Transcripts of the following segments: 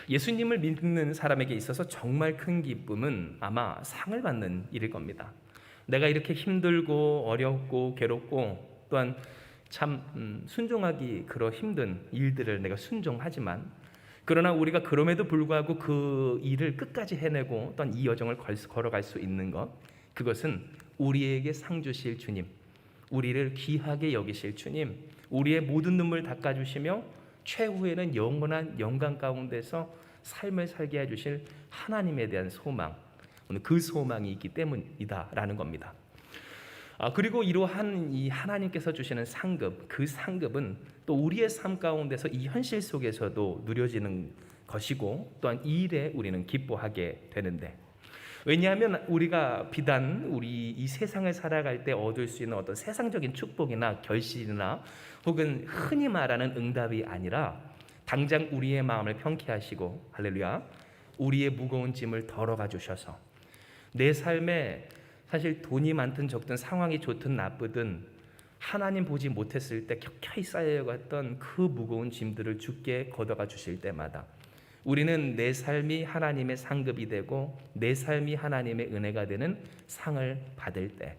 예수님을 믿는 사람에게 있어서 정말 큰 기쁨은 아마 상을 받는 일일 겁니다. 내가 이렇게 힘들고 어렵고 괴롭고 또한 참 순종하기 그러 힘든 일들을 내가 순종하지만, 그러나 우리가 그럼에도 불구하고 그 일을 끝까지 해내고 또한 이 여정을 걸어갈 수 있는 것, 그것은 우리에게 상 주실 주님, 우리를 귀하게 여기실 주님, 우리의 모든 눈물 닦아주시며 최후에는 영원한 영광 가운데서 삶을 살게 해주실 하나님에 대한 소망, 오늘 그 소망이 있기 때문이다라는 겁니다. 그리고 이러한 이 하나님께서 주시는 상급, 그 상급은 또 우리의 삶 가운데서 이 현실 속에서도 누려지는 것이고 또한 이 일에 우리는 기뻐하게 되는데, 왜냐하면 우리가 비단 우리 이 세상을 살아갈 때 얻을 수 있는 어떤 세상적인 축복이나 결실이나 혹은 흔히 말하는 응답이 아니라 당장 우리의 마음을 평쾌하시고, 할렐루야, 우리의 무거운 짐을 덜어가 주셔서 내 삶에 사실 돈이 많든 적든 상황이 좋든 나쁘든 하나님 보지 못했을 때 켜켜이 쌓여갔던 그 무거운 짐들을 주께 걷어가 주실 때마다 우리는 내 삶이 하나님의 상급이 되고 내 삶이 하나님의 은혜가 되는 상을 받을 때,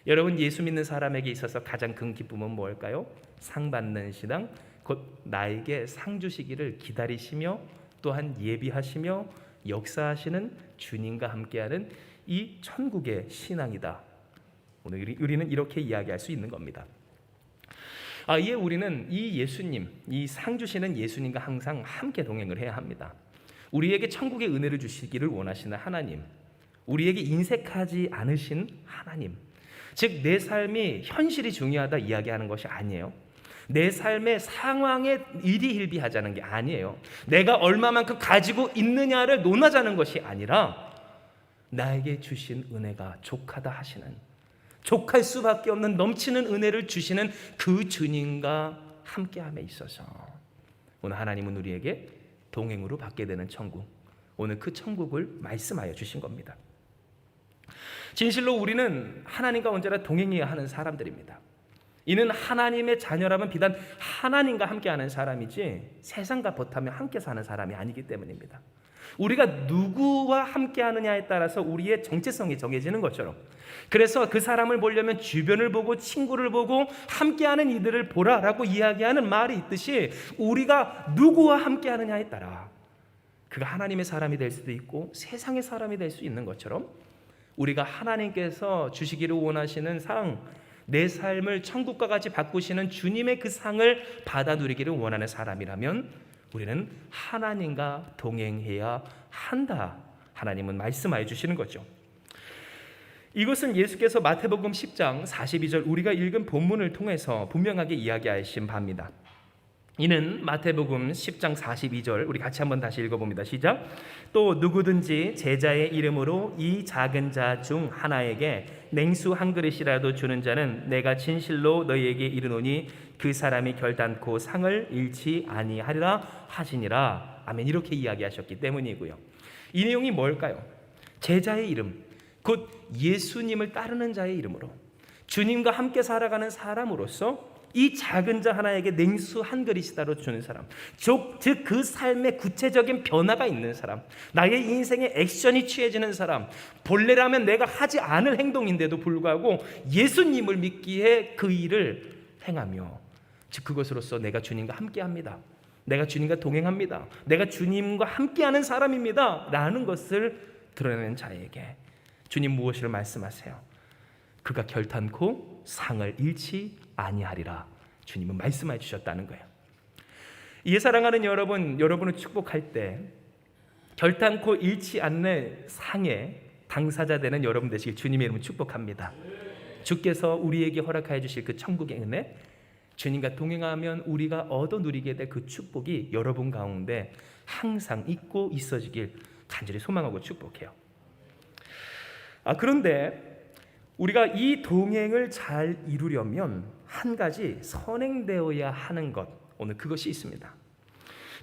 여러분, 예수 믿는 사람에게 있어서 가장 큰 기쁨은 뭘까요? 상 받는 신앙, 곧 나에게 상 주시기를 기다리시며 또한 예비하시며 역사하시는 주님과 함께하는 이 천국의 신앙이다. 오늘 우리는 이렇게 이야기할 수 있는 겁니다. 이에 우리는 이 예수님, 이 상 주시는 예수님과 항상 함께 동행을 해야 합니다. 우리에게 천국의 은혜를 주시기를 원하시는 하나님, 우리에게 인색하지 않으신 하나님, 즉 내 삶이 현실이 중요하다 이야기하는 것이 아니에요. 내 삶의 상황에 일희일비하자는 게 아니에요. 내가 얼마만큼 가지고 있느냐를 논하자는 것이 아니라 나에게 주신 은혜가 족하다 하시는, 족할 수밖에 없는 넘치는 은혜를 주시는 그 주님과 함께함에 있어서 오늘 하나님은 우리에게 동행으로 받게 되는 천국, 오늘 그 천국을 말씀하여 주신 겁니다. 진실로 우리는 하나님과 언제나 동행해야 하는 사람들입니다. 이는 하나님의 자녀라면 비단 하나님과 함께하는 사람이지 세상과 버타며 함께 사는 사람이 아니기 때문입니다. 우리가 누구와 함께하느냐에 따라서 우리의 정체성이 정해지는 것처럼, 그래서 그 사람을 보려면 주변을 보고 친구를 보고 함께하는 이들을 보라라고 이야기하는 말이 있듯이, 우리가 누구와 함께하느냐에 따라 그가 하나님의 사람이 될 수도 있고 세상의 사람이 될 수 있는 것처럼, 우리가 하나님께서 주시기를 원하시는 상, 내 삶을 천국과 같이 바꾸시는 주님의 그 상을 받아 누리기를 원하는 사람이라면 우리는 하나님과 동행해야 한다. 하나님은 말씀하여 주시는 거죠. 이것은 예수께서 마태복음 10장 42절 우리가 읽은 본문을 통해서 분명하게 이야기하신 바입니다. 이는 마태복음 10장 42절 우리 같이 한번 다시 읽어봅니다. 시작. 또 누구든지 제자의 이름으로 이 작은 자 중 하나에게 냉수 한 그릇이라도 주는 자는 내가 진실로 너희에게 이르노니 그 사람이 결단코 상을 잃지 아니하리라 하시니라. 아멘. 이렇게 이야기하셨기 때문이고요. 이 내용이 뭘까요? 제자의 이름, 곧 예수님을 따르는 자의 이름으로 주님과 함께 살아가는 사람으로서 이 작은 자 하나에게 냉수 한 그릇이다로 주는 사람, 즉 그 삶의 구체적인 변화가 있는 사람, 나의 인생의 액션이 취해지는 사람, 본래라면 내가 하지 않을 행동인데도 불구하고 예수님을 믿기에 그 일을 행하며, 즉 그것으로서 내가 주님과 함께합니다, 내가 주님과 동행합니다, 내가 주님과 함께하는 사람입니다 라는 것을 드러내는 자에게 주님 무엇을 말씀하세요? 그가 결탄코 상을 잃지 아니하리라. 주님은 말씀해 주셨다는 거예요. 이에 사랑하는 여러분, 여러분을 축복할 때 결탄코 잃지 않는 상의 당사자 되는 여러분 되시길 주님의 이름으로 축복합니다. 주께서 우리에게 허락하여 주실 그 천국의 은혜, 주님과 동행하면 우리가 얻어 누리게 될 그 축복이 여러분 가운데 항상 있고 있어지길 간절히 소망하고 축복해요. 그런데 우리가 이 동행을 잘 이루려면 한 가지 선행되어야 하는 것, 오늘 그것이 있습니다.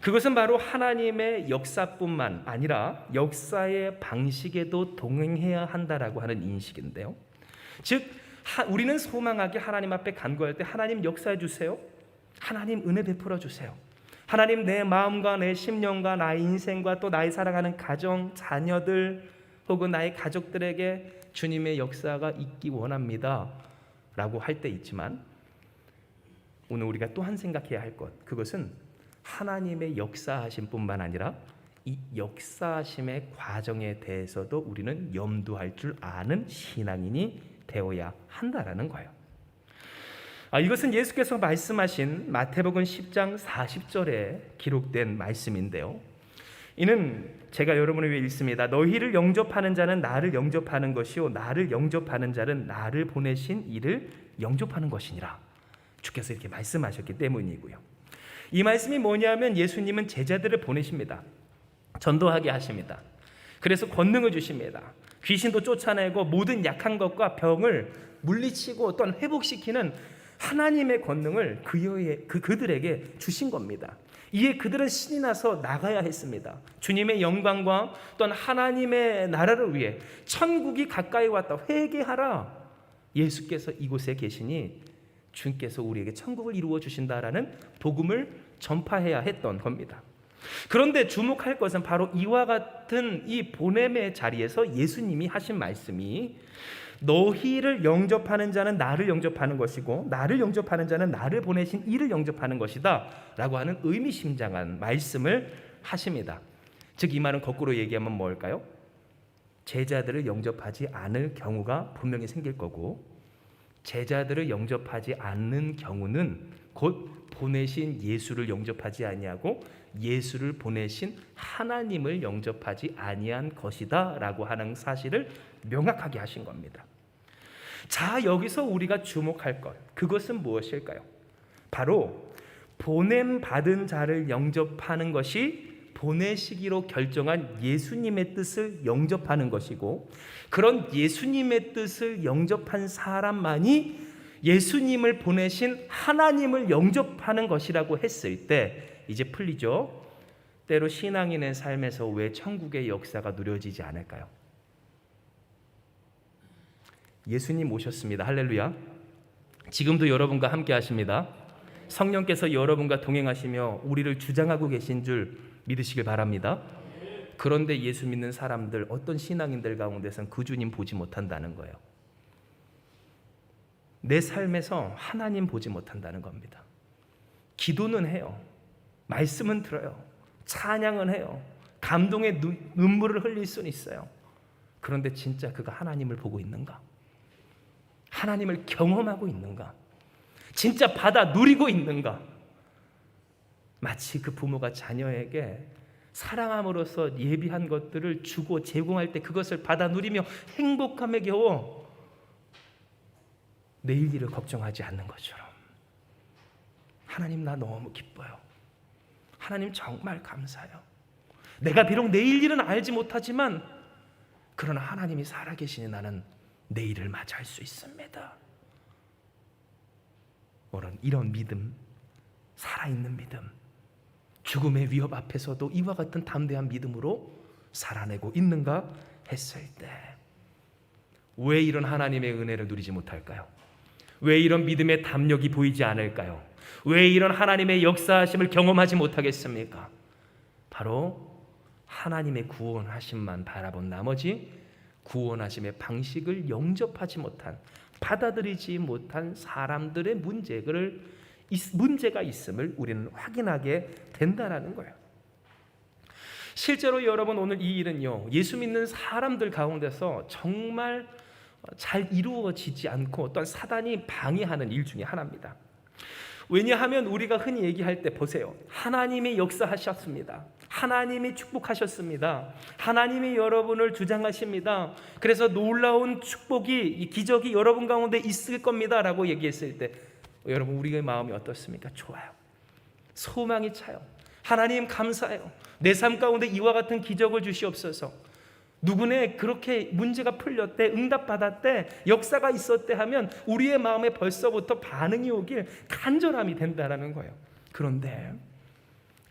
그것은 바로 하나님의 역사뿐만 아니라 역사의 방식에도 동행해야 한다라고 하는 인식인데요. 즉 우리는 소망하게 하나님 앞에 간구할 때 하나님 역사해 주세요, 하나님 은혜 베풀어 주세요, 하나님, 내 마음과 내 심령과 나의 인생과 또 나의 사랑하는 가정, 자녀들 혹은 나의 가족들에게 주님의 역사가 있기 원합니다 라고 할 때 있지만, 오늘 우리가 또한 생각해야 할 것, 그것은 하나님의 역사하심 뿐만 아니라 이 역사하심의 과정에 대해서도 우리는 염두할 줄 아는 신앙인이 되어야 한다라는 거예요. 이것은 예수께서 말씀하신 마태복음 10장 40절에 기록된 말씀인데요, 이는 제가 여러분을 위해 읽습니다. 너희를 영접하는 자는 나를 영접하는 것이요 나를 영접하는 자는 나를 보내신 이를 영접하는 것이니라. 주께서 이렇게 말씀하셨기 때문이고요. 이 말씀이 뭐냐면 예수님은 제자들을 보내십니다. 전도하게 하십니다. 그래서 권능을 주십니다. 귀신도 쫓아내고 모든 약한 것과 병을 물리치고 또한 회복시키는 하나님의 권능을 그들에게 주신 겁니다. 이에 그들은 신이 나서 나가야 했습니다. 주님의 영광과 또한 하나님의 나라를 위해 천국이 가까이 왔다, 회개하라. 예수께서 이곳에 계시니 주님께서 우리에게 천국을 이루어 주신다라는 복음을 전파해야 했던 겁니다. 그런데 주목할 것은 바로 이와 같은 이 보냄의 자리에서 예수님이 하신 말씀이 너희를 영접하는 자는 나를 영접하는 것이고 나를 영접하는 자는 나를 보내신 이를 영접하는 것이다 라고 하는 의미심장한 말씀을 하십니다. 즉 이 말은 거꾸로 얘기하면 뭘까요? 제자들을 영접하지 않을 경우가 분명히 생길 거고, 제자들을 영접하지 않는 경우는 곧 보내신 예수를 영접하지 아니하고 예수를 보내신 하나님을 영접하지 아니한 것이다 라고 하는 사실을 명확하게 하신 겁니다. 자, 여기서 우리가 주목할 것, 그것은 무엇일까요? 바로 보냄받은 자를 영접하는 것이 보내시기로 결정한 예수님의 뜻을 영접하는 것이고, 그런 예수님의 뜻을 영접한 사람만이 예수님을 보내신 하나님을 영접하는 것이라고 했을 때 이제 풀리죠. 때로 신앙인의 삶에서 왜 천국의 역사가 누려지지 않을까요? 예수님 오셨습니다. 할렐루야. 지금도 여러분과 함께 하십니다. 성령께서 여러분과 동행하시며 우리를 주장하고 계신 줄 믿으시길 바랍니다. 그런데 예수 믿는 사람들, 어떤 신앙인들 가운데선 그 주님 보지 못한다는 거예요. 내 삶에서 하나님 보지 못한다는 겁니다. 기도는 해요. 말씀은 들어요. 찬양은 해요. 감동의 눈물을 흘릴 수는 있어요. 그런데 진짜 그가 하나님을 보고 있는가? 하나님을 경험하고 있는가? 진짜 받아 누리고 있는가? 마치 그 부모가 자녀에게 사랑함으로써 예비한 것들을 주고 제공할 때 그것을 받아 누리며 행복함에 겨워 내일 일을 걱정하지 않는 것처럼, 하나님 나 너무 기뻐요. 하나님 정말 감사해요. 내가 비록 내일 일은 알지 못하지만 그러나 하나님이 살아계시니 나는 내일을 맞이할 수 있습니다. 이런 믿음, 살아있는 믿음, 죽음의 위협 앞에서도 이와 같은 담대한 믿음으로 살아내고 있는가 했을 때 왜 이런 하나님의 은혜를 누리지 못할까요? 왜 이런 믿음의 담력이 보이지 않을까요? 왜 이런 하나님의 역사하심을 경험하지 못하겠습니까? 바로 하나님의 구원하심만 바라본 나머지 구원하심의 방식을 영접하지 못한, 받아들이지 못한 사람들의 문제가 있음을 우리는 확인하게 된다는 거예요. 실제로 여러분, 오늘 이 일은요, 예수 믿는 사람들 가운데서 정말 잘 이루어지지 않고 또한 사단이 방해하는 일 중에 하나입니다. 왜냐하면 우리가 흔히 얘기할 때 보세요. 하나님이 역사하셨습니다. 하나님이 축복하셨습니다. 하나님이 여러분을 주장하십니다. 그래서 놀라운 축복이, 기적이 여러분 가운데 있을 겁니다 라고 얘기했을 때 여러분, 우리의 마음이 어떻습니까? 좋아요. 소망이 차요. 하나님 감사해요. 내 삶 가운데 이와 같은 기적을 주시옵소서. 누구네 그렇게 문제가 풀렸대, 응답받았대, 역사가 있었대 하면 우리의 마음에 벌써부터 반응이 오길 간절함이 된다라는 거예요. 그런데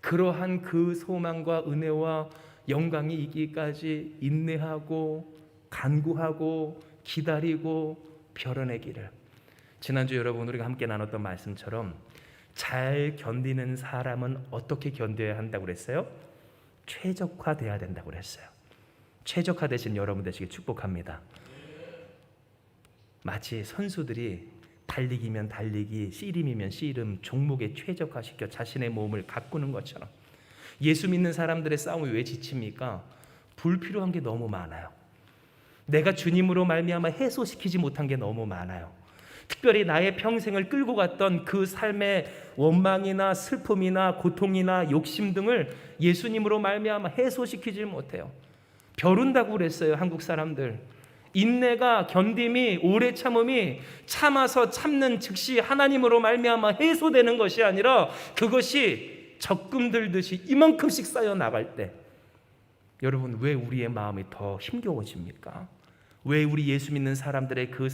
그러한 그 소망과 은혜와 영광이 있기까지 인내하고 간구하고 기다리고 벼려내기를, 지난주 여러분 우리가 함께 나눴던 말씀처럼 잘 견디는 사람은 어떻게 견뎌야 한다고 그랬어요? 최적화돼야 된다고 그랬어요. 최적화되신 여러분 되시길 축복합니다. 마치 선수들이 달리기면 달리기, 씨름이면 씨름, 종목에 최적화시켜 자신의 몸을 가꾸는 것처럼 예수 믿는 사람들의 싸움이 왜 지칩니까? 불필요한 게 너무 많아요. 내가 주님으로 말미암아 해소시키지 못한 게 너무 많아요. 특별히 나의 평생을 끌고 갔던 그 삶의 원망이나 슬픔이나 고통이나 욕심 등을 예수님으로 말미암아 해소시키지 못해요. 벼른다고 그랬어요. 한국 사람들. 인내가, 견딤이, 오래 참음이 참아서 참는 즉시 하나님으로 말미암아 해소되는 것이 아니라 그것이 적금 들듯이 이만큼씩 쌓여 나갈 때, 여러분, 왜 우리의 마음이 더 힘겨워집니까? 왜 우리 예수 믿는 사람들의 그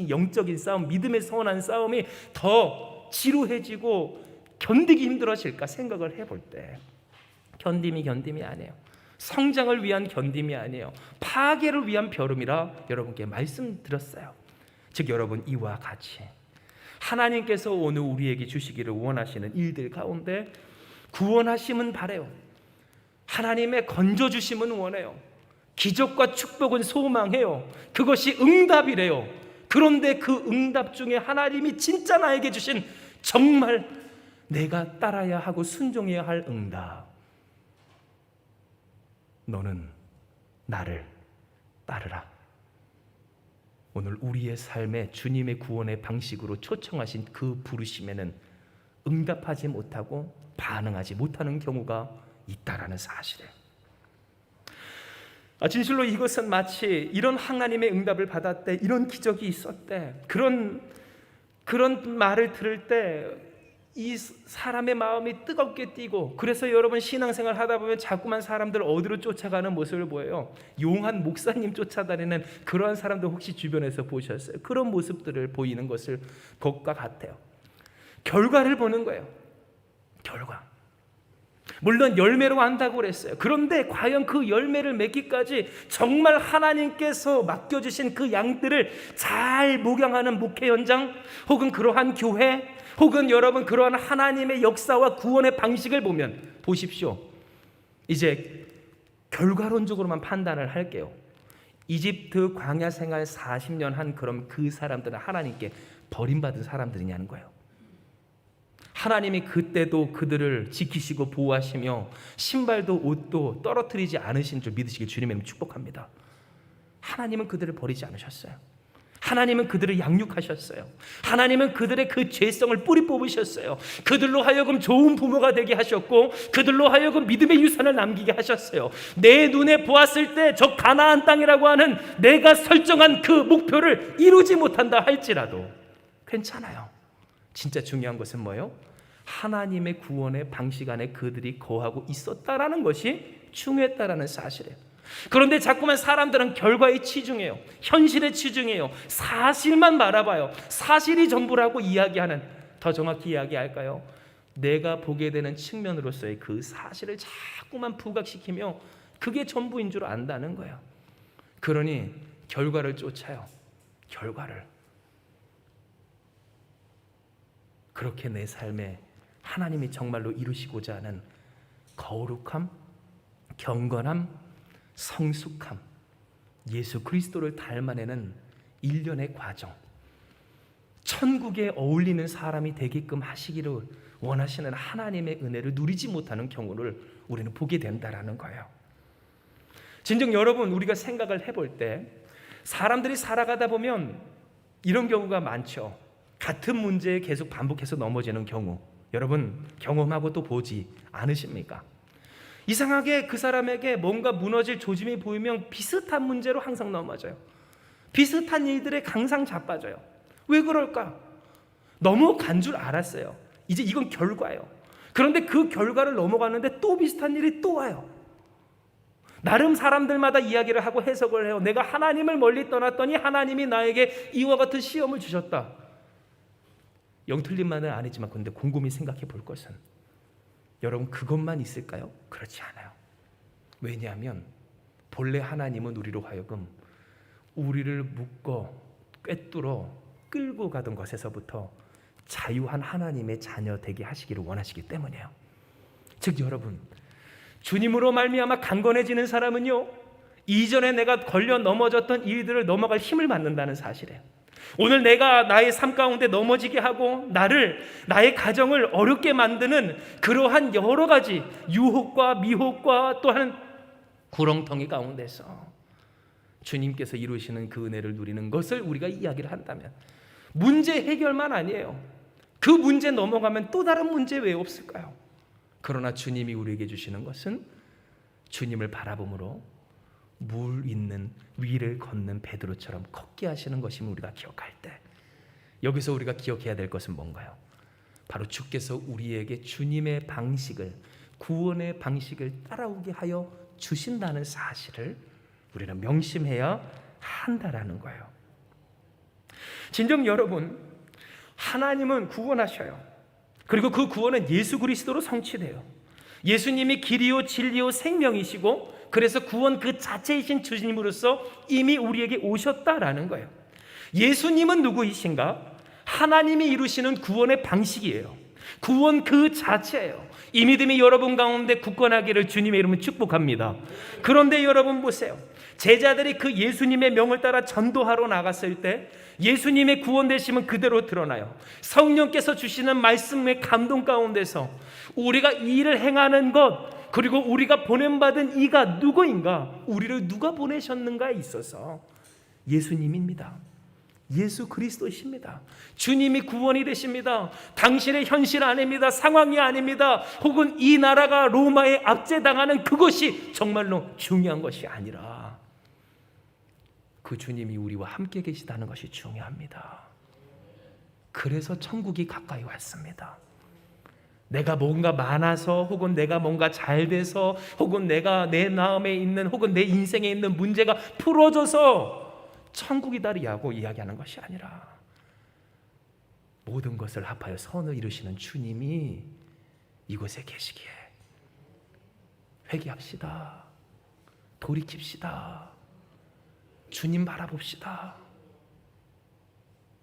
영적인 싸움, 믿음의 선한 싸움이 더 지루해지고 견디기 힘들어질까 생각을 해볼 때, 견딤이 아니에요. 성장을 위한 견딤이 아니에요. 파괴를 위한 벼름이라 여러분께 말씀드렸어요. 즉 여러분, 이와 같이 하나님께서 오늘 우리에게 주시기를 원하시는 일들 가운데 구원하심은 바래요. 하나님의 건져주심은 원해요. 기적과 축복은 소망해요. 그것이 응답이래요. 그런데 그 응답 중에 하나님이 진짜 나에게 주신 정말 내가 따라야 하고 순종해야 할 응답, 너는 나를 따르라. 오늘 우리의 삶에 주님의 구원의 방식으로 초청하신 그 부르심에는 응답하지 못하고 반응하지 못하는 경우가 있다라는 사실이에요. 진실로 이것은 마치 이런 하나님의 응답을 받았대, 이런 기적이 있었대, 그런 말을 들을 때 이 사람의 마음이 뜨겁게 뛰고, 그래서 여러분 신앙생활 하다 보면 자꾸만 사람들 어디로 쫓아가는 모습을 보여요. 용한 목사님 쫓아다니는 그러한 사람들 혹시 주변에서 보셨어요? 그런 모습들을 보이는 것과 같아요. 결과를 보는 거예요. 결과. 물론 열매로 한다고 그랬어요. 그런데 과연 그 열매를 맺기까지 정말 하나님께서 맡겨주신 그 양들을 잘 목양하는 목회 현장, 혹은 그러한 교회, 혹은 여러분 그러한 하나님의 역사와 구원의 방식을 보면, 보십시오. 이제 결과론적으로만 판단을 할게요. 이집트 광야 생활 40년 한 그럼 그 사람들은 하나님께 버림받은 사람들이냐는 거예요. 하나님이 그때도 그들을 지키시고 보호하시며 신발도 옷도 떨어뜨리지 않으신 줄 믿으시길 주님의 이름으로 축복합니다. 하나님은 그들을 버리지 않으셨어요. 하나님은 그들을 양육하셨어요. 하나님은 그들의 그 죄성을 뿌리 뽑으셨어요. 그들로 하여금 좋은 부모가 되게 하셨고, 그들로 하여금 믿음의 유산을 남기게 하셨어요. 내 눈에 보았을 때 저 가나안 땅이라고 하는 내가 설정한 그 목표를 이루지 못한다 할지라도 괜찮아요. 진짜 중요한 것은 뭐예요? 하나님의 구원의 방식 안에 그들이 거하고 있었다라는 것이 중요했다라는 사실이에요. 그런데 자꾸만 사람들은 결과에 치중해요. 현실에 치중해요. 사실만 바라봐요. 사실이 전부라고 이야기하는, 더 정확히 이야기할까요? 내가 보게 되는 측면으로서의 그 사실을 자꾸만 부각시키며 그게 전부인 줄 안다는 거예요. 그러니 결과를 쫓아요. 결과를. 그렇게 내 삶에 하나님이 정말로 이루시고자 하는 거룩함, 경건함, 성숙함, 예수 그리스도를 닮아내는 일련의 과정, 천국에 어울리는 사람이 되게끔 하시기를 원하시는 하나님의 은혜를 누리지 못하는 경우를 우리는 보게 된다라는 거예요. 진정 여러분, 우리가 생각을 해볼 때 사람들이 살아가다 보면 이런 경우가 많죠. 같은 문제에 계속 반복해서 넘어지는 경우, 여러분 경험하고 또 보지 않으십니까? 이상하게 그 사람에게 뭔가 무너질 조짐이 보이면 비슷한 문제로 항상 넘어져요. 비슷한 일들에 항상 자빠져요. 왜 그럴까? 넘어간 줄 알았어요. 이제 이건 결과예요. 그런데 그 결과를 넘어가는데 또 비슷한 일이 또 와요. 나름 사람들마다 이야기를 하고 해석을 해요. 내가 하나님을 멀리 떠났더니 하나님이 나에게 이와 같은 시험을 주셨다. 영 틀린 말은 아니지만 근데 곰곰이 생각해 볼 것은, 여러분 그것만 있을까요? 그렇지 않아요. 왜냐하면 본래 하나님은 우리로 하여금 우리를 묶어 꿰뚫어 끌고 가던 것에서부터 자유한 하나님의 자녀 되게 하시기를 원하시기 때문이에요. 즉 여러분, 주님으로 말미암아 강건해지는 사람은요, 이전에 내가 걸려 넘어졌던 일들을 넘어갈 힘을 받는다는 사실이에요. 오늘 내가 나의 삶 가운데 넘어지게 하고 나의 가정을 어렵게 만드는 그러한 여러 가지 유혹과 미혹과 또한 구렁텅이 가운데서 주님께서 이루시는 그 은혜를 누리는 것을 우리가 이야기를 한다면 문제 해결만 아니에요. 그 문제 넘어가면 또 다른 문제 왜 없을까요? 그러나 주님이 우리에게 주시는 것은 주님을 바라봄으로 물 있는 위를 걷는 베드로처럼 걷게 하시는 것임을 우리가 기억할 때, 여기서 우리가 기억해야 될 것은 뭔가요? 바로 주께서 우리에게 주님의 방식을, 구원의 방식을 따라오게 하여 주신다는 사실을 우리는 명심해야 한다라는 거예요. 진정 여러분, 하나님은 구원하셔요. 그리고 그 구원은 예수 그리스도로 성취돼요. 예수님이 길이요 진리요 생명이시고, 그래서 구원 그 자체이신 주님으로서 이미 우리에게 오셨다라는 거예요. 예수님은 누구이신가? 하나님이 이루시는 구원의 방식이에요. 구원 그 자체예요. 이 믿음이 여러분 가운데 굳건하기를 주님의 이름으로 축복합니다. 그런데 여러분 보세요. 제자들이 그 예수님의 명을 따라 전도하러 나갔을 때 예수님의 구원되심은 그대로 드러나요. 성령께서 주시는 말씀의 감동 가운데서 우리가 이 일을 행하는 것, 그리고 우리가 보냄받은 이가 누구인가, 우리를 누가 보내셨는가에 있어서 예수님입니다. 예수 그리스도이십니다. 주님이 구원이 되십니다. 당신의 현실 아닙니다. 상황이 아닙니다. 혹은 이 나라가 로마에 압제당하는 그것이 정말로 중요한 것이 아니라 그 주님이 우리와 함께 계시다는 것이 중요합니다. 그래서 천국이 가까이 왔습니다. 내가 뭔가 많아서, 혹은 내가 뭔가 잘 돼서, 혹은 내가 내 마음에 있는, 혹은 내 인생에 있는 문제가 풀어져서 천국이다리하고 이야기하는 것이 아니라 모든 것을 합하여 선을 이루시는 주님이 이곳에 계시기에 회개합시다. 돌이킵시다. 주님 바라봅시다.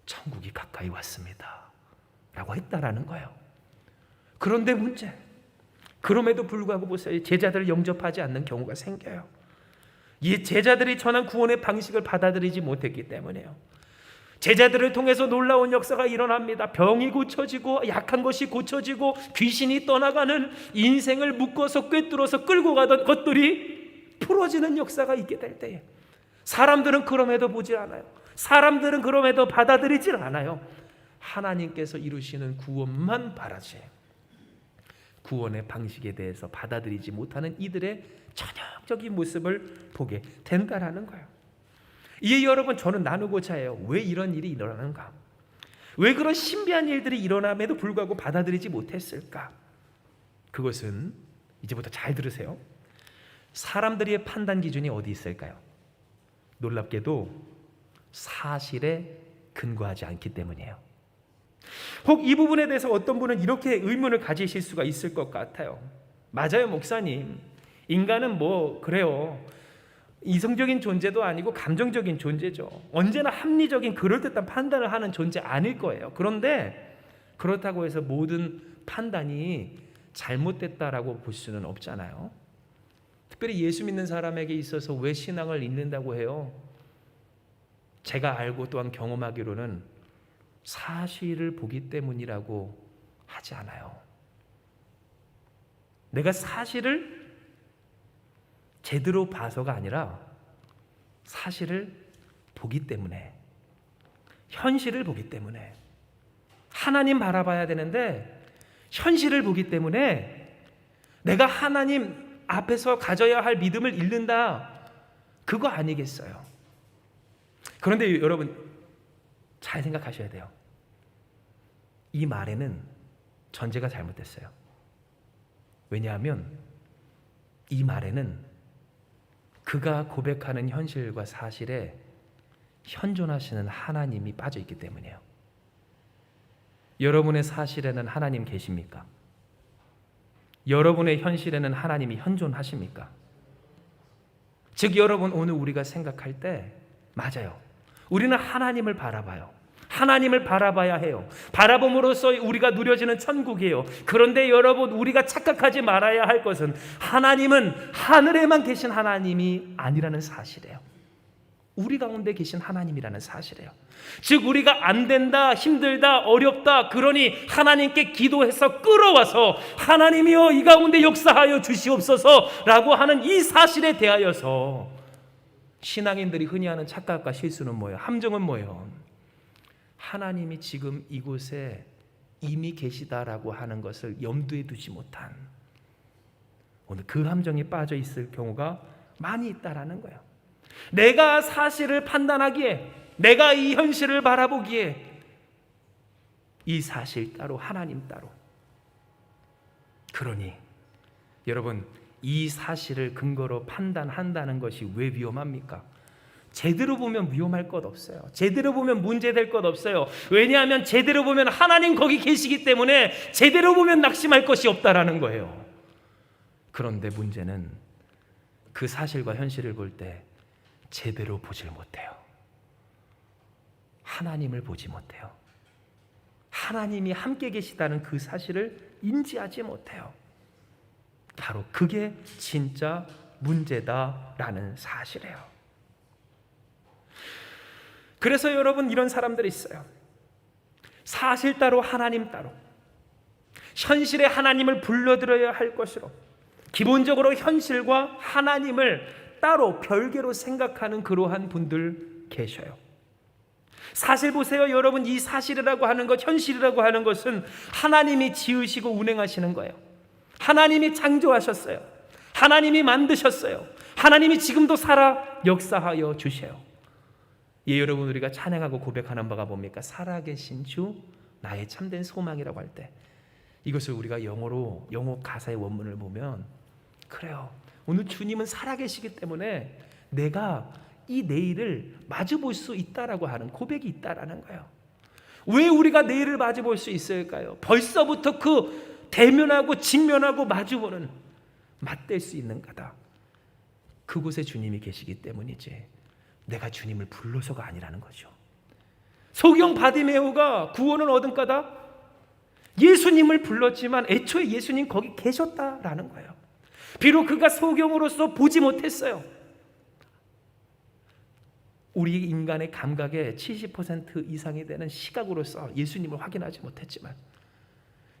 천국이 가까이 왔습니다 라고 했다라는 거예요. 그런데 문제, 그럼에도 불구하고 보세요. 제자들을 영접하지 않는 경우가 생겨요. 이 제자들이 전한 구원의 방식을 받아들이지 못했기 때문에요. 제자들을 통해서 놀라운 역사가 일어납니다. 병이 고쳐지고, 약한 것이 고쳐지고, 귀신이 떠나가는, 인생을 묶어서 꿰뚫어서 끌고 가던 것들이 풀어지는 역사가 있게 될 때에 사람들은 그럼에도 보지 않아요. 사람들은 그럼에도 받아들이질 않아요. 하나님께서 이루시는 구원만 바라지 구원의 방식에 대해서 받아들이지 못하는 이들의 전형적인 모습을 보게 된다라는 거예요. 이에 여러분, 저는 나누고자 해요. 왜 이런 일이 일어나는가? 왜 그런 신비한 일들이 일어남에도 불구하고 받아들이지 못했을까? 그것은 이제부터 잘 들으세요. 사람들의 판단 기준이 어디 있을까요? 놀랍게도 사실에 근거하지 않기 때문이에요. 혹 이 부분에 대해서 어떤 분은 이렇게 의문을 가지실 수가 있을 것 같아요. 맞아요, 목사님. 인간은 뭐 그래요. 이성적인 존재도 아니고 감정적인 존재죠. 언제나 합리적인 그럴듯한 판단을 하는 존재 아닐 거예요. 그런데 그렇다고 해서 모든 판단이 잘못됐다라고 볼 수는 없잖아요. 특별히 예수 믿는 사람에게 있어서 왜 신앙을 잊는다고 해요? 제가 알고 또한 경험하기로는 사실을 보기 때문이라고 하지 않아요. 내가 사실을 제대로 봐서가 아니라 사실을 보기 때문에, 현실을 보기 때문에, 하나님 바라봐야 되는데 현실을 보기 때문에 내가 하나님 앞에서 가져야 할 믿음을 잃는다, 그거 아니겠어요? 그런데 여러분 잘 생각하셔야 돼요. 이 말에는 전제가 잘못됐어요. 왜냐하면 이 말에는 그가 고백하는 현실과 사실에 현존하시는 하나님이 빠져 있기 때문이에요. 여러분의 사실에는 하나님 계십니까? 여러분의 현실에는 하나님이 현존하십니까? 즉 여러분, 오늘 우리가 생각할 때 맞아요. 우리는 하나님을 바라봐요. 하나님을 바라봐야 해요. 바라봄으로써 우리가 누려지는 천국이에요. 그런데 여러분, 우리가 착각하지 말아야 할 것은 하나님은 하늘에만 계신 하나님이 아니라는 사실이에요. 우리 가운데 계신 하나님이라는 사실이에요. 즉 우리가 안 된다, 힘들다, 어렵다, 그러니 하나님께 기도해서 끌어와서 하나님이여 이 가운데 역사하여 주시옵소서라고 하는 이 사실에 대하여서 신앙인들이 흔히 하는 착각과 실수는 뭐예요? 함정은 뭐예요? 하나님이 지금 이곳에 이미 계시다라고 하는 것을 염두에 두지 못한, 오늘 그 함정에 빠져 있을 경우가 많이 있다라는 거예요. 내가 사실을 판단하기에, 내가 이 현실을 바라보기에 이 사실 따로, 하나님 따로. 그러니 여러분, 이 사실을 근거로 판단한다는 것이 왜 위험합니까? 제대로 보면 위험할 것 없어요. 제대로 보면 문제될 것 없어요. 왜냐하면 제대로 보면 하나님 거기 계시기 때문에 제대로 보면 낙심할 것이 없다라는 거예요. 그런데 문제는 그 사실과 현실을 볼 때 제대로 보질 못해요. 하나님을 보지 못해요. 하나님이 함께 계시다는 그 사실을 인지하지 못해요. 바로 그게 진짜 문제다라는 사실이에요. 그래서 여러분, 이런 사람들이 있어요. 사실 따로, 하나님 따로. 현실에 하나님을 불러들여야 할 것으로, 기본적으로 현실과 하나님을 따로 별개로 생각하는 그러한 분들 계셔요. 사실 보세요, 여러분. 이 사실이라고 하는 것, 현실이라고 하는 것은 하나님이 지으시고 운행하시는 거예요. 하나님이 창조하셨어요. 하나님이 만드셨어요. 하나님이 지금도 살아 역사하여 주셔요. 예, 여러분, 우리가 찬양하고 고백하는 바가 뭡니까? 살아계신 주 나의 참된 소망이라고 할 때, 이것을 우리가 영어 가사의 원문을 보면, 그래요, 오늘 주님은 살아계시기 때문에 내가 이 내일을 마주볼 수 있다라고 하는 고백이 있다라는 거예요. 왜 우리가 내일을 마주볼 수 있을까요? 벌써부터 그 대면하고 직면하고 마주보는, 맞댈 수 있는 거다. 그곳에 주님이 계시기 때문이지 내가 주님을 불러서가 아니라는 거죠. 소경 바디메오가 구원을 얻은 까다? 예수님을 불렀지만 애초에 예수님 거기 계셨다라는 거예요. 비록 그가 소경으로서 보지 못했어요. 우리 인간의 감각의 70% 이상이 되는 시각으로서 예수님을 확인하지 못했지만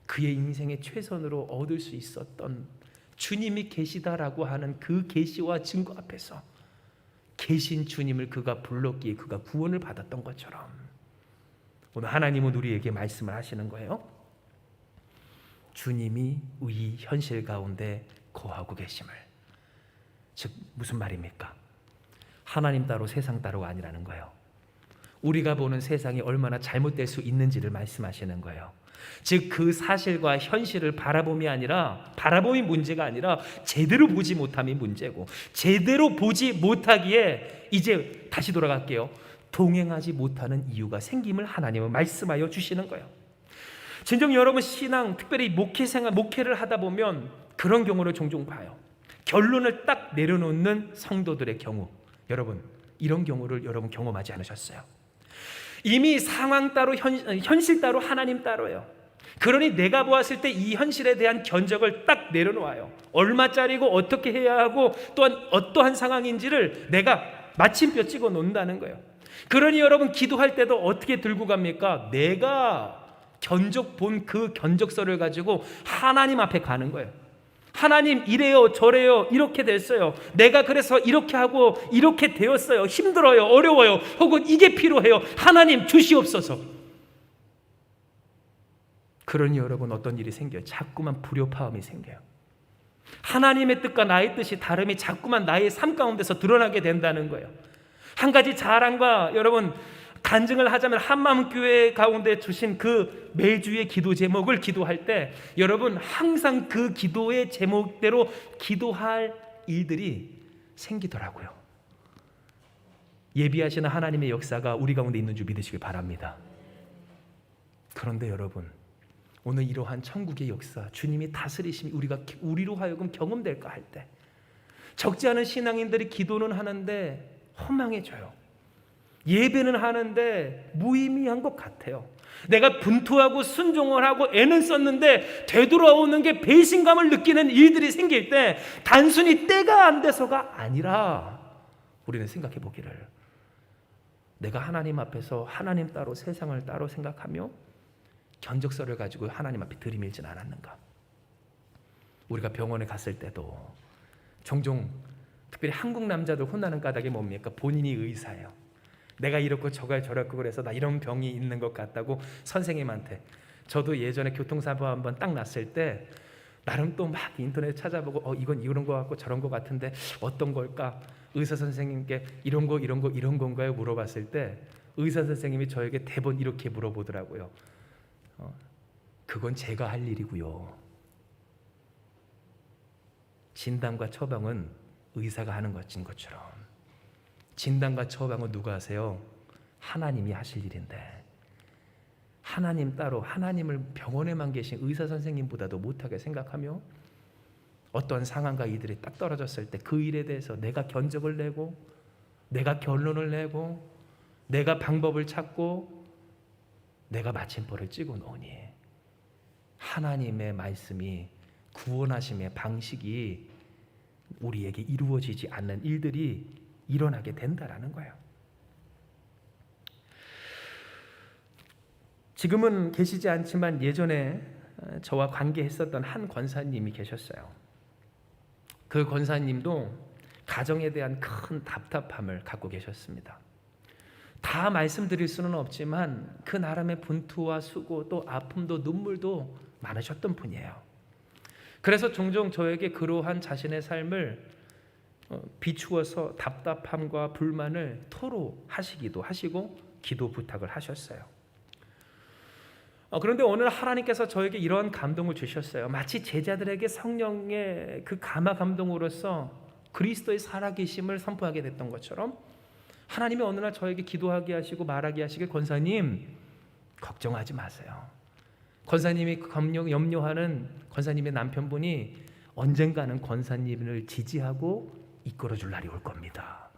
그의 인생의 최선으로 얻을 수 있었던 주님이 계시다라고 하는 그 계시와 증거 앞에서 계신 주님을 그가 불렀기에 그가 구원을 받았던 것처럼 오늘 하나님은 우리에게 말씀을 하시는 거예요. 주님이 이 현실 가운데 거하고 계심을. 즉 무슨 말입니까? 하나님 따로 세상 따로가 아니라는 거예요. 우리가 보는 세상이 얼마나 잘못될 수 있는지를 말씀하시는 거예요. 즉 그 사실과 현실을 바라봄이 문제가 아니라 제대로 보지 못함이 문제고, 제대로 보지 못하기에 이제 다시 돌아갈게요. 동행하지 못하는 이유가 생김을 하나님은 말씀하여 주시는 거예요. 진정 여러분, 신앙, 특별히 목회를 하다 보면 그런 경우를 종종 봐요. 결론을 딱 내려놓는 성도들의 경우, 여러분 이런 경우를 여러분 경험하지 않으셨어요? 이미 상황 따로 현실 따로 하나님 따로예요. 그러니 내가 보았을 때 이 현실에 대한 견적을 딱 내려놓아요. 얼마짜리고 어떻게 해야 하고 또한 어떠한 상황인지를 내가 마침표 찍어 놓는다는 거예요. 그러니 여러분 기도할 때도 어떻게 들고 갑니까? 내가 견적 본 그 견적서를 가지고 하나님 앞에 가는 거예요. 하나님 이래요 저래요 이렇게 됐어요. 내가 그래서 이렇게 하고 이렇게 되었어요. 힘들어요 어려워요 혹은 이게 필요해요. 하나님 주시옵소서. 그러니 여러분 어떤 일이 생겨요? 자꾸만 불협화음이 생겨요. 하나님의 뜻과 나의 뜻이 다름이 자꾸만 나의 삶 가운데서 드러나게 된다는 거예요. 한 가지 자랑과 여러분 간증을 하자면 한마음교회 가운데 주신 그 매주의 기도 제목을 기도할 때 여러분 항상 그 기도의 제목대로 기도할 일들이 생기더라고요. 예비하시는 하나님의 역사가 우리 가운데 있는 줄 믿으시길 바랍니다. 그런데 여러분 오늘 이러한 천국의 역사, 주님이 다스리심이 우리로 하여금 경험될까 할 때 적지 않은 신앙인들이 기도는 하는데 허망해져요. 예배는 하는데 무의미한 것 같아요. 내가 분투하고 순종을 하고 애는 썼는데 되돌아오는 게 배신감을 느끼는 일들이 생길 때 단순히 때가 안 돼서가 아니라 우리는 생각해 보기를, 내가 하나님 앞에서 하나님 따로 세상을 따로 생각하며 견적서를 가지고 하나님 앞에 들이밀진 않았는가. 우리가 병원에 갔을 때도 종종 특별히 한국 남자들 혼나는 까닭이 뭡니까? 본인이 의사예요. 내가 이렇고 저렇고 그래서 나 이런 병이 있는 것 같다고 선생님한테. 저도 예전에 교통사고 한번 딱 났을 때 나름 또 막 인터넷 찾아보고 이건 이런 거 같고 저런 거 같은데 어떤 걸까? 의사 선생님께 이런 건가요? 물어봤을 때 의사 선생님이 저에게 대본 이렇게 물어보더라고요. 그건 제가 할 일이고요. 진단과 처방은 의사가 하는 것처럼 진단과 처방은 누가 하세요? 하나님이 하실 일인데, 하나님 따로 하나님을 병원에만 계신 의사 선생님보다도 못하게 생각하며 어떤 상황과 이들이 딱 떨어졌을 때 그 일에 대해서 내가 견적을 내고 내가 결론을 내고 내가 방법을 찾고 내가 마침표를 찍어 놓으니 하나님의 말씀이 구원하심의 방식이 우리에게 이루어지지 않는 일들이 일어나게 된다라는 거예요. 지금은 계시지 않지만 예전에 저와 관계했었던 한 권사님이 계셨어요. 그 권사님도 가정에 대한 큰 답답함을 갖고 계셨습니다. 다 말씀드릴 수는 없지만 그 나름의 분투와 수고 또 아픔도 눈물도 많으셨던 분이에요. 그래서 종종 저에게 그러한 자신의 삶을 비추어서 답답함과 불만을 토로하시기도 하시고 기도 부탁을 하셨어요. 그런데 오늘 하나님께서 저에게 이런 감동을 주셨어요. 마치 제자들에게 성령의 그 감화 감동으로서 그리스도의 살아계심을 선포하게 됐던 것처럼 하나님이 어느 날 저에게 기도하게 하시고 말하게 하시길, 권사님 걱정하지 마세요. 권사님이 염려하는 권사님의 남편분이 언젠가는 권사님을 지지하고 이끌어줄 날이 올 겁니다.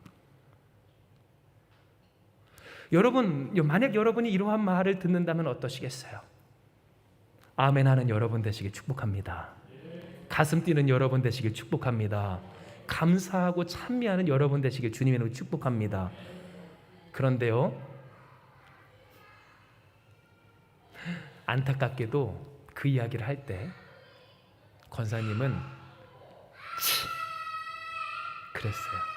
여러분, 만약 여러분이 이러한 말을 듣는다면 어떠시겠어요? 아멘 하는 여러분 되시길 축복합니다. 가슴 뛰는 여러분 되시길 축복합니다. 감사하고 찬미하는 여러분 되시길 주님의 이름으로 축복합니다. 그런데요, 안타깝게도 그 이야기를 할 때 권사님은 그랬어요.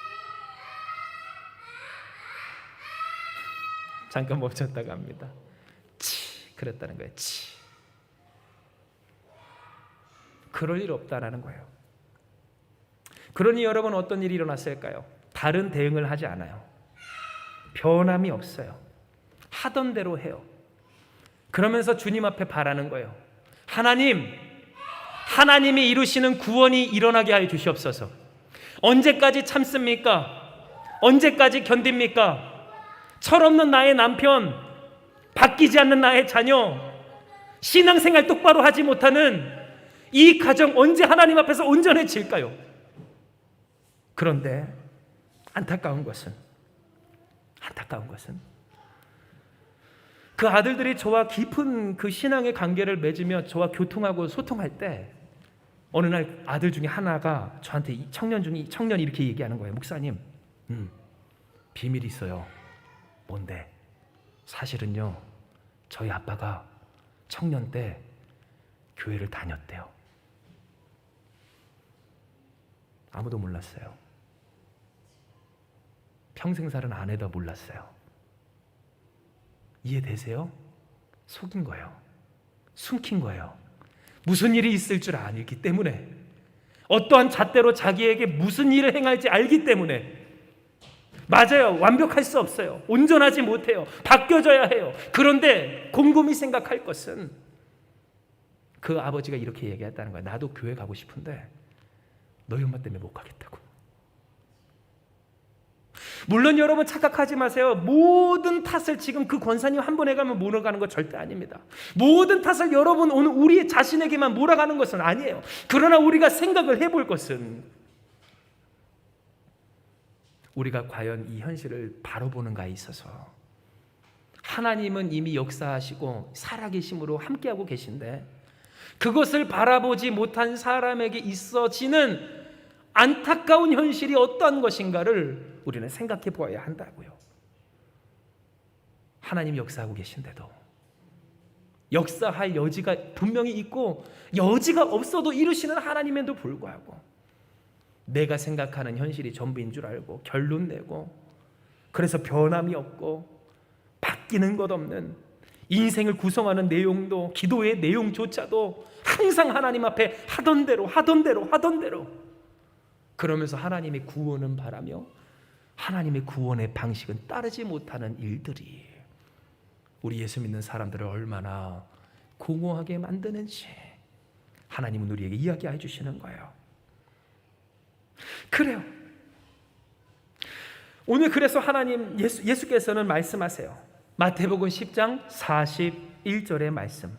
잠깐 멈췄다가 합니다. 그랬다는 거예요. 그럴 일 없다라는 거예요. 그러니 여러분, 어떤 일이 일어났을까요? 다른 대응을 하지 않아요. 변함이 없어요. 하던 대로 해요. 그러면서 주님 앞에 바라는 거예요. 하나님이 이루시는 구원이 일어나게 하여 주시옵소서. 언제까지 참습니까? 언제까지 견딥니까? 철없는 나의 남편, 바뀌지 않는 나의 자녀, 신앙생활 똑바로 하지 못하는 이 가정 언제 하나님 앞에서 온전해질까요? 그런데 안타까운 것은 그 아들들이 저와 깊은 그 신앙의 관계를 맺으며 저와 교통하고 소통할 때 어느 날 아들 중에 하나가 저한테, 청년이 이렇게 얘기하는 거예요. 목사님, 비밀이 있어요. 뭔데? 사실은요, 저희 아빠가 청년 때 교회를 다녔대요. 아무도 몰랐어요. 평생 살은 아내도 몰랐어요. 이해되세요? 속인 거예요. 숨긴 거예요. 무슨 일이 있을 줄 알기 때문에, 어떠한 잣대로 자기에게 무슨 일을 행할지 알기 때문에. 맞아요. 완벽할 수 없어요. 온전하지 못해요. 바뀌어져야 해요. 그런데 곰곰이 생각할 것은 그 아버지가 이렇게 얘기했다는 거예요. 나도 교회 가고 싶은데 너희 엄마 때문에 못 가겠다고. 물론 여러분 착각하지 마세요. 모든 탓을 지금 그 권사님 한 번에 가면 몰아가는 거 절대 아닙니다. 모든 탓을 여러분 오늘 우리 자신에게만 몰아가는 것은 아니에요. 그러나 우리가 생각을 해볼 것은 우리가 과연 이 현실을 바로 보는가에 있어서 하나님은 이미 역사하시고 살아계심으로 함께하고 계신데 그것을 바라보지 못한 사람에게 있어지는 안타까운 현실이 어떠한 것인가를 우리는 생각해 보아야 한다고요. 하나님 역사하고 계신데도 역사할 여지가 분명히 있고 여지가 없어도 이루시는 하나님에도 불구하고 내가 생각하는 현실이 전부인 줄 알고 결론 내고 그래서 변함이 없고 바뀌는 것 없는 인생을 구성하는 내용도 기도의 내용조차도 항상 하나님 앞에 하던 대로 그러면서 하나님의 구원은 바라며 하나님의 구원의 방식은 따르지 못하는 일들이 우리 예수 믿는 사람들을 얼마나 공허하게 만드는지 하나님은 우리에게 이야기해 주시는 거예요. 그래요. 오늘 그래서 하나님 예수께서는 말씀하세요. 마태복음 10장 41절의 말씀.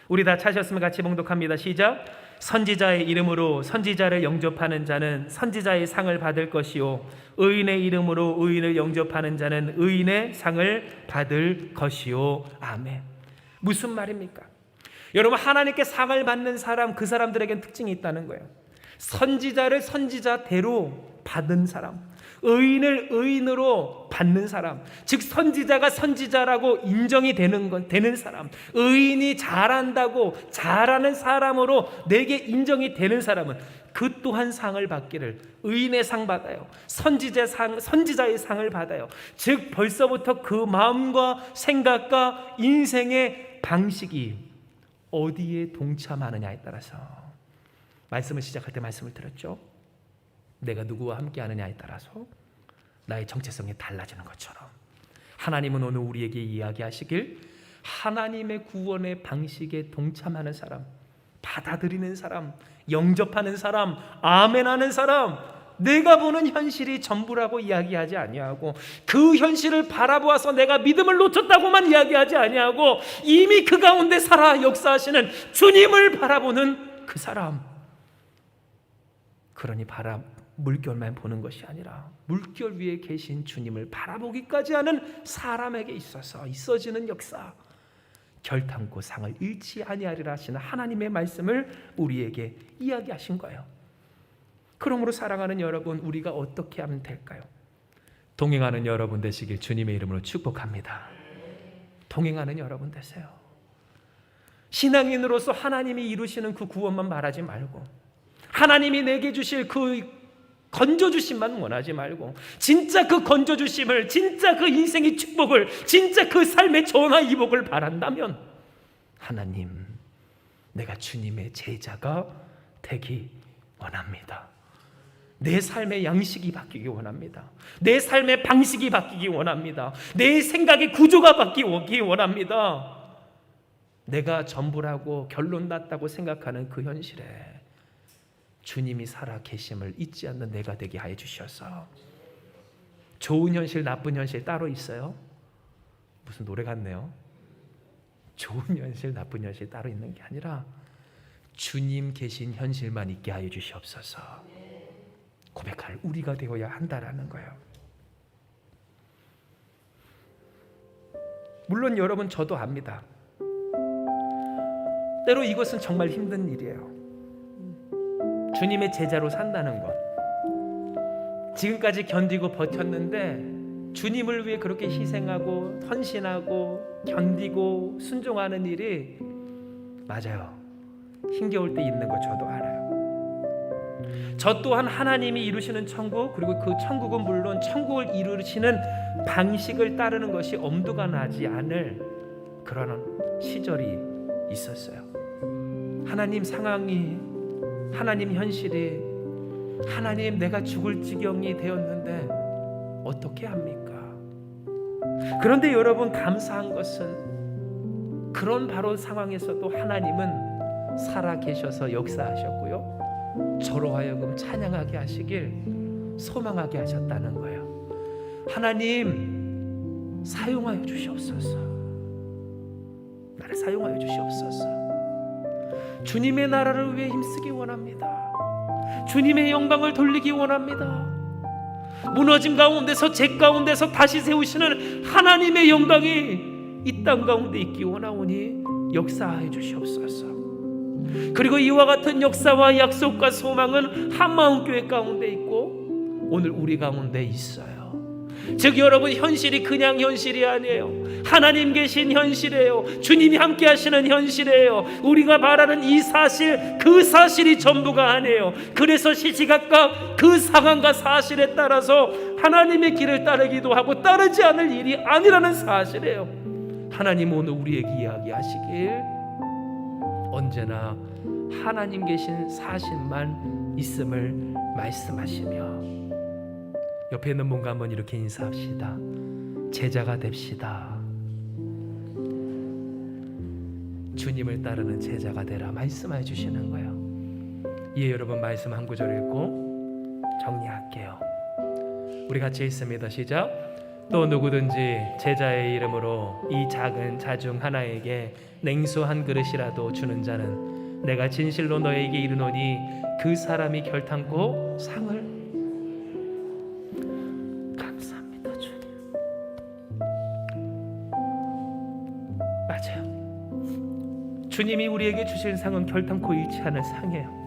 우리 다 찾으셨으면 같이 봉독합니다. 시작. 선지자의 이름으로 선지자를 영접하는 자는 선지자의 상을 받을 것이요 의인의 이름으로 의인을 영접하는 자는 의인의 상을 받을 것이요. 아멘. 무슨 말입니까? 여러분, 하나님께 상을 받는 사람, 그 사람들에겐 특징이 있다는 거예요. 선지자를 선지자대로 받은 사람, 의인을 의인으로 받는 사람, 즉 선지자가 선지자라고 인정이 되는 사람, 의인이 잘한다고 잘하는 사람으로 내게 인정이 되는 사람은 그 또한 상을 받기를, 의인의 상 받아요. 선지자의 상을 받아요. 즉 벌써부터 그 마음과 생각과 인생의 방식이 어디에 동참하느냐에 따라서, 말씀을 시작할 때 말씀을 드렸죠. 내가 누구와 함께 하느냐에 따라서 나의 정체성이 달라지는 것처럼 하나님은 오늘 우리에게 이야기하시길, 하나님의 구원의 방식에 동참하는 사람, 받아들이는 사람, 영접하는 사람, 아멘하는 사람, 내가 보는 현실이 전부라고 이야기하지 아니하고, 그 현실을 바라보아서 내가 믿음을 놓쳤다고만 이야기하지 아니하고, 이미 그 가운데 살아 역사하시는 주님을 바라보는 그 사람. 그러니 물결만 보는 것이 아니라 물결 위에 계신 주님을 바라보기까지 하는 사람에게 있어서 있어지는 역사, 결탄코 상을 잃지 아니하리라 하시는 하나님의 말씀을 우리에게 이야기하신 거예요. 그러므로 사랑하는 여러분, 우리가 어떻게 하면 될까요? 동행하는 여러분 되시길 주님의 이름으로 축복합니다. 동행하는 여러분 되세요. 신앙인으로서 하나님이 이루시는 그 구원만 말하지 말고, 하나님이 내게 주실 그 건져주심만 원하지 말고, 진짜 그 건져주심을, 진짜 그 인생의 축복을, 진짜 그 삶의 전화위복을 바란다면, 하나님, 내가 주님의 제자가 되기 원합니다. 내 삶의 양식이 바뀌기 원합니다. 내 삶의 방식이 바뀌기 원합니다. 내 생각의 구조가 바뀌기 원합니다. 내가 전부라고 결론 났다고 생각하는 그 현실에 주님이 살아 계심을 잊지 않는 내가 되게 하여 주셔서, 좋은 현실, 나쁜 현실 따로 있어요? 무슨 노래 같네요. 좋은 현실, 나쁜 현실 따로 있는 게 아니라 주님 계신 현실만 있게 하여 주시옵소서. 고백할 우리가 되어야 한다라는 거예요. 물론 여러분, 저도 압니다. 때로 이것은 정말 힘든 일이에요. 주님의 제자로 산다는 것, 지금까지 견디고 버텼는데 주님을 위해 그렇게 희생하고 헌신하고 견디고 순종하는 일이, 맞아요, 힘겨울 때 있는 거 저도 알아요. 저 또한 하나님이 이루시는 천국, 그리고 그 천국은 물론 천국을 이루시는 방식을 따르는 것이 엄두가 나지 않을 그런 시절이 있었어요. 하나님 상황이, 하나님 현실이, 하나님 내가 죽을 지경이 되었는데 어떻게 합니까? 그런데 여러분, 감사한 것은 그런 바로 상황에서도 하나님은 살아 계셔서 역사하셨고요, 저로 하여금 찬양하게 하시길 소망하게 하셨다는 거예요. 하나님 사용하여 주시옵소서. 나를 사용하여 주시옵소서. 주님의 나라를 위해 힘쓰기 원합니다. 주님의 영광을 돌리기 원합니다. 무너짐 가운데서 죄 가운데서 다시 세우시는 하나님의 영광이 이 땅 가운데 있기 원하오니 역사하여 주시옵소서. 그리고 이와 같은 역사와 약속과 소망은 한마음교회 가운데 있고 오늘 우리 가운데 있어요. 즉 여러분, 현실이 그냥 현실이 아니에요. 하나님 계신 현실이에요. 주님이 함께 하시는 현실이에요. 우리가 말하는 이 사실, 그 사실이 전부가 아니에요. 그래서 시시각각 그 상황과 사실에 따라서 하나님의 길을 따르기도 하고 따르지 않을 일이 아니라는 사실이에요. 하나님 오늘 우리에게 이야기하시길 언제나 하나님 계신 사실만 있음을 말씀하시며, 옆에 있는 분과 한번 이렇게 인사합시다. 제자가 됩시다. 주님을 따르는 제자가 되라 말씀해 주시는 거예요. 예, 여러분 말씀 한 구절 읽고 정리할게요. 우리 같이 읽습니다. 시작. 또 누구든지 제자의 이름으로 이 작은 자 중 하나에게 냉수 한 그릇이라도 주는 자는 내가 진실로 너에게 이르노니 그 사람이 결탄코 상을. 감사합니다 주님. 맞아요. 주님이 우리에게 주실 상은 결탄코 잃지 않을 상이에요.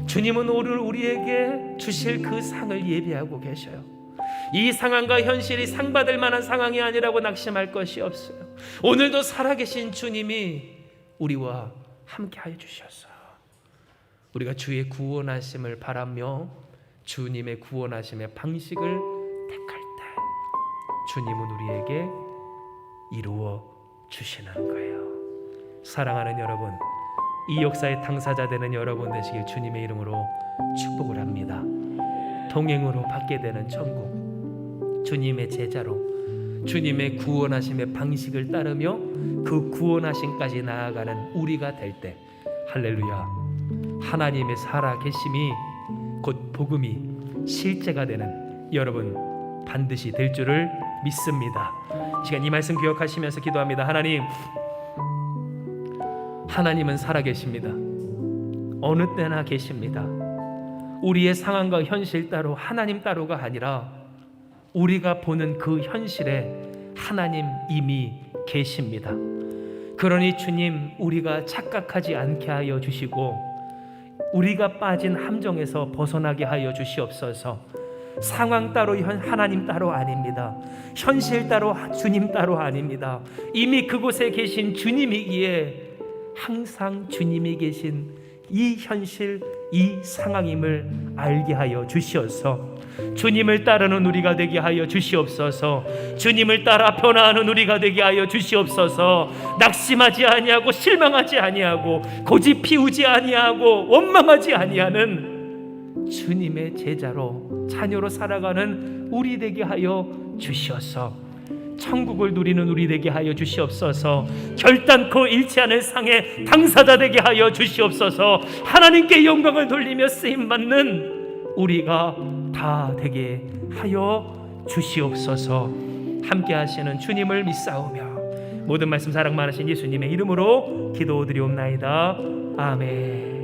주님은 오늘 우리에게 주실 그 상을 예비하고 계셔요. 이 상황과 현실이 상받을 만한 상황이 아니라고 낙심할 것이 없어요. 오늘도 살아계신 주님이 우리와 함께하여 주셨어요. 우리가 주의 구원하심을 바라며 주님의 구원하심의 방식을 택할 때 주님은 우리에게 이루어 주시는 거예요. 사랑하는 여러분, 이 역사의 당사자 되는 여러분 되시길 주님의 이름으로 축복을 합니다. 동행으로 받게 되는 천국, 주님의 제자로 주님의 구원하심의 방식을 따르며 그 구원하심까지 나아가는 우리가 될 때, 할렐루야, 하나님의 살아계심이 곧 복음이 실제가 되는 여러분 반드시 될 줄을 믿습니다. 이 시간 이 말씀 기억하시면서 기도합니다. 하나님은 살아계십니다. 어느 때나 계십니다. 우리의 상황과 현실 따로, 하나님 따로가 아니라 우리가 보는 그 현실에 하나님 이미 계십니다. 그러니 주님, 우리가 착각하지 않게 하여 주시고 우리가 빠진 함정에서 벗어나게 하여 주시옵소서. 상황 따로 하나님 따로 아닙니다. 현실 따로 주님 따로 아닙니다. 이미 그곳에 계신 주님이기에 항상 주님이 계신 이 현실, 이 상황임을 알게 하여 주시옵소서. 주님을 따르는 우리가 되게 하여 주시옵소서. 주님을 따라 변화하는 우리가 되게 하여 주시옵소서. 낙심하지 아니하고 실망하지 아니하고 고집 피우지 아니하고 원망하지 아니하는 주님의 제자로, 자녀로 살아가는 우리 되게 하여 주시옵소서. 천국을 누리는 우리 되게 하여 주시옵소서. 결단코 잃지 않을 상의 당사자 되게 하여 주시옵소서. 하나님께 영광을 돌리며 쓰임받는 우리가 다 되게 하여 주시옵소서. 함께 하시는 주님을 믿사오며 모든 말씀 사랑 많으신 예수님의 이름으로 기도드리옵나이다. 아멘.